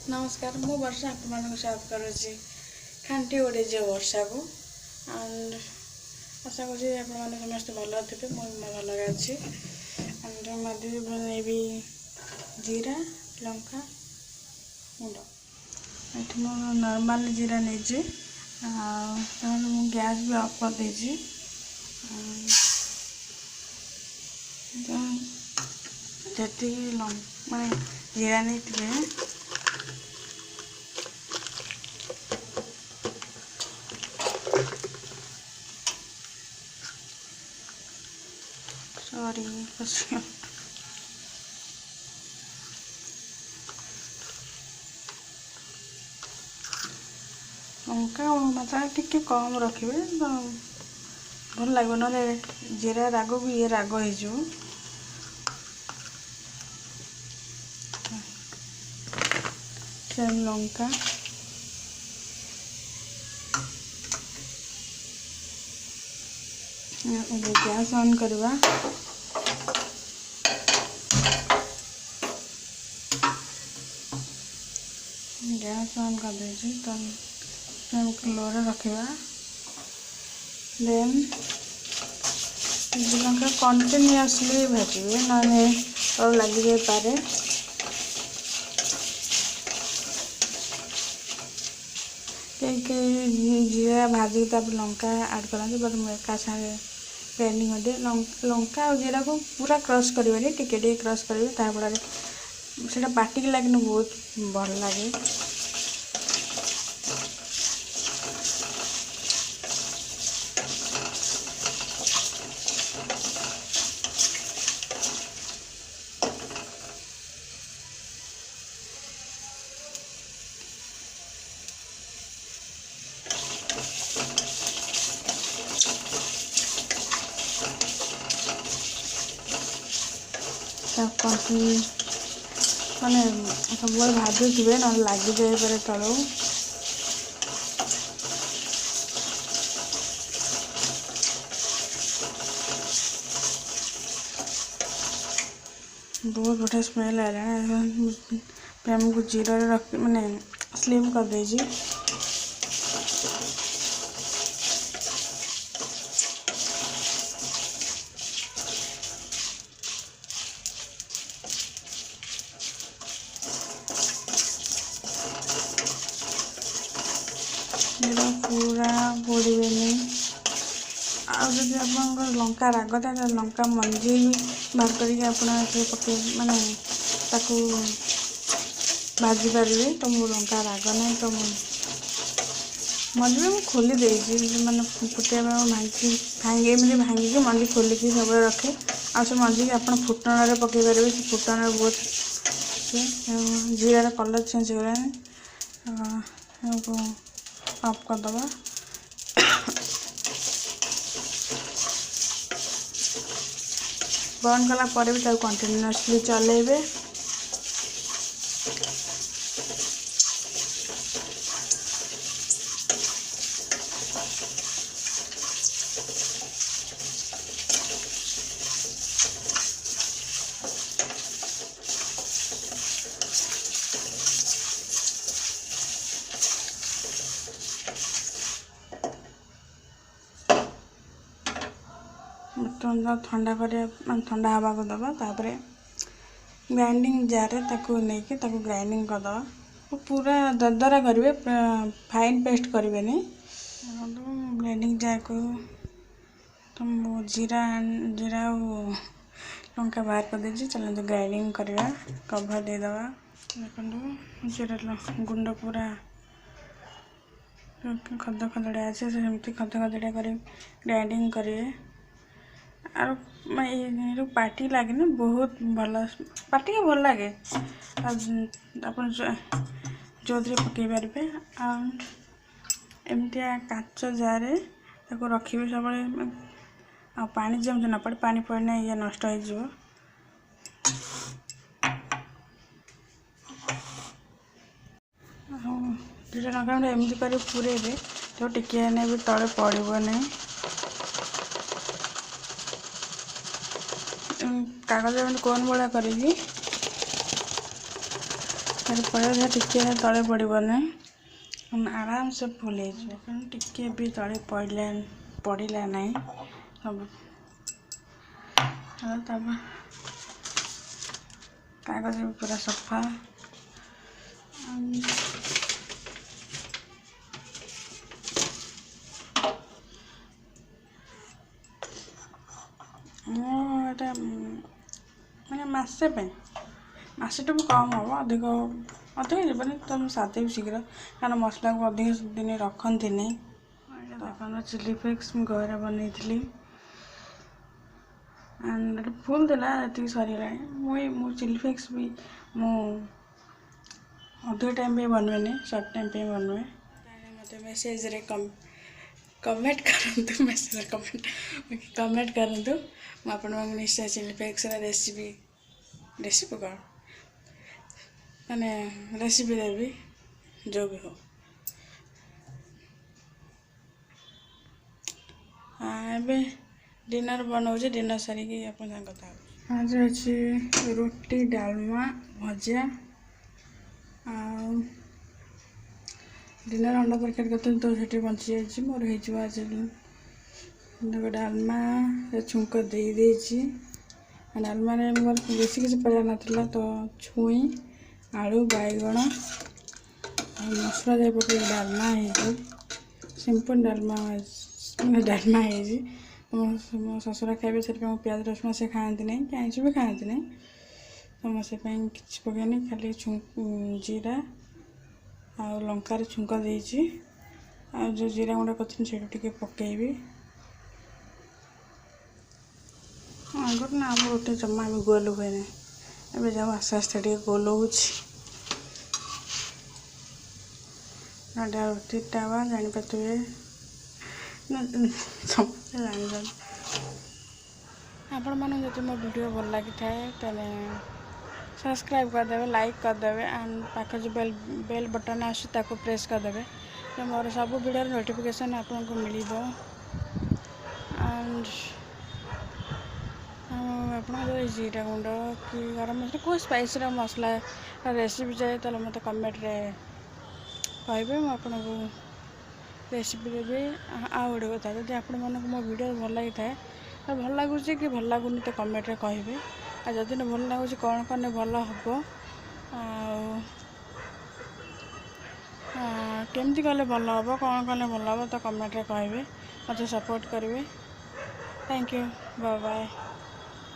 नमस्कार मु वर्षा आपको स्वागत करुच्ची खांटी ओडे जे वर्षा को एंड आशा करें समस्त भल थे मुझे भल अच्छी एंड मध्य बनैबी जीरा लंका गुंड ये नॉर्मल जीरा नहीं गैस भी ऑफ कर देजी जी माने जीरा नहीं थे सॉरी लंका मात्रा टिके कम रखिए तो भल लगे ना जीरा राग को ये राग हो लंका गैस ऑन करवा गैस ऑन कर दे तो फ्लेम लो रखा देन लंका कंटिन्यूअसली भाजवे ना और लग जाए पारे कई जीरा भाजी लंका ऐड करते बट मुझे एका सागे ग्राइंडिंग कर दिए लंका और जीरा को पूरा क्रश करेंगे टिके क्रश करेंगे ताफल से पाटिक लगे बहुत भल लगे माने सब भाजुवे ना लग जाए पर तलू बहुत बढ़िया स्मेल आ रहा है फ्लेम को जीरो रख माने स्लिम कर दीजिए पूरा पोड़े आदि आप लंका रागता लंका मंजी बाहर कर पके माने भाजी पारे तो मो लंका राग ना तो मंजी भी मुझे खोली देती मैंने फुटे भांगी भांगिक मंजी खोलिकी सब रखे आ से मंजी आप फुटण पकई पारे फुटण बहुत जीरा कलर चेंज हो ऑफ कर दबा बंद कला पर भी कंटिन्यूअसली चलेबे ठंडा कर ठंडा हवा को दबा तापर ग्राइंडिंग जार नहीं ग्राइंडिंग कर दबा पूरा दरदरा करेंगे फाइन पेस्ट करेंगे ग्राइंडिंग जार को तुम जीरा जीरा लंका बाहर कर दीजिए चलो ग्राइंडिंग करवा कवर दे दबा देखो जीरा गुंड पूरा खद खदड़ा अच्छे सेमती खद खदड़ा कर ग्राइंडिंग करेंगे और पार्टी लगे ना बहुत भल पार्टी के भल लगे आप जो पकई पारे एमतिया काच जार रखिए सब आ पानी जमती न पड़े पानी पड़ने ये नष्ट हो जीरा लंका एमती कर पूरे तो टिके भी तले पड़ो नहीं कागज में कोन बड़ा करी पड़े टिके तले पड़ोनी आराम से फुल टिके भी तले पड़ला ना सब कागज भी पूरा सफा मैंने मसेटू कम हम अधिक जीवन तो मुझे साथी शीघ्र कारण मसला को अधिक दिन रखती देखो चिली फ्लेक्स घर बनई एंड फुल देला ये सरीला मु चिली फ्लेक्स भी अधिक टाइम पे बनवेनि सर्ट टाइम पे बनवे मत मेसेज रे कमेंट करंतु मेसेज कमेंट करंतु मुझे निश्चय चिली फ्लेक्स रेसिपी कौन माने रेसिपी देवी जो भी हो एबे डिनर बनाऊे डिनर सारिकी अपन कथा आज अच्छे रोटी डालमा भजा डिनर अंडा तरकारी करते तो से बची जाइए मोर आज डालमा छुंक दे डालमा मोर बेसी किसी पड़ा नाला तो छुई आलू बैगण मसला जाए पकड़ डालमा सिंपल डालमा है मो ससुर खाए से प्याज रसुण से खाती ना कि आइस भी खाती ना तो मुझे किसी पकनी खाली जीरा आ लंकार छुंक देजी जो जीरा गुंडा कर पकईबी आगर ना आम रोटी जमा भी गोल हुए ना ए जाओ आस्ते आस्ते गोल हो रोटी टावा जापारे समस्त जान आपण मैंने जो मो वीडियो भल लगी था सब्सक्राइब करदे लाइक करदे एंड पाखे जो बेल बटन आसको प्रेस करदे तो मोर सब वीडियो नोटिफिकेशन आपको मिल एंड आप जीरा गुंड कि गरम मसला को स्पाइस मसला रेसिपी चाहिए तो मत कमेंट रे कहे मुझे रेसिपी देवी आ गोटे कथा जब आपण मानक मो वीडियो भल लगी था तो भल लगुच कि भल लगुनि तो कमेंट रे कहे आ जदि भल लगुच कौन कने भल हम केमती कले भल हम कौन कले भल हम तो कमेंट रे कहे मत सपोर्ट करेंगे थैंक यू बाय बाय।